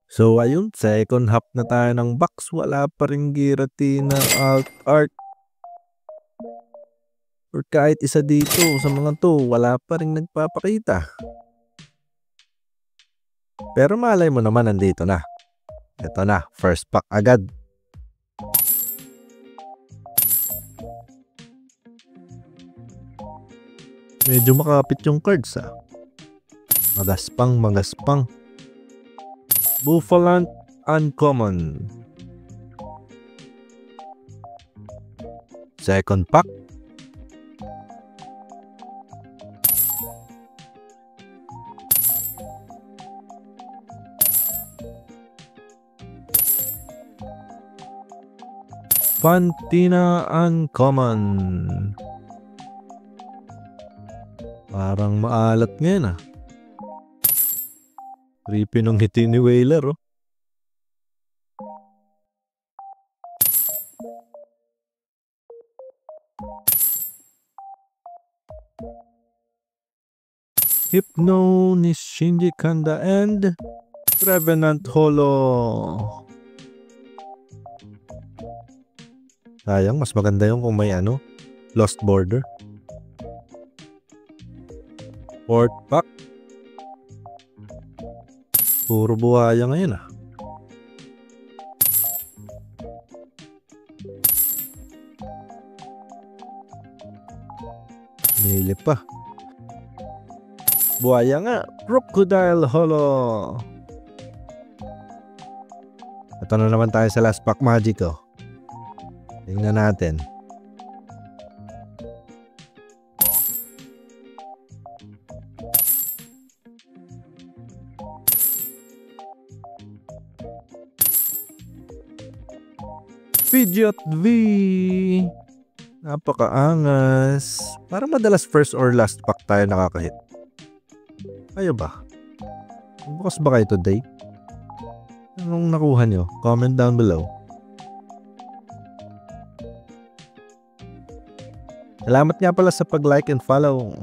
So ayun, second half na tayo ng box. Wala pa ring Giratina, Alt Art, or kahit isa dito sa mga to. Wala pa ring nagpapakita. Pero malay mo naman nandito na. Ito na, first pack agad. Medyo makapit yung cards ah. Magaspang. Buffalant Uncommon. Second pack. Fantina Uncommon. Parang maalat ngayon ah. Creepy nung hiti ni Whaler oh. Hypno ni Shinji Kanda and Trevenant Holo. Sayang, mas maganda yung kung may Lost Border. Fourth pack. Puro buhaya ngayon ah. Nilip pa. Buhaya nga. Crocodile Holo. Ito na naman tayo sa last pack magic oh. Tingnan natin. Pidgeot V. Napakaangas. Parang madalas first or last pack tayo nakakahit. Kayo ba? Bukas ba kayo today? Anong nakuha nyo? Comment down below. Salamat nga pala sa pag-like and follow.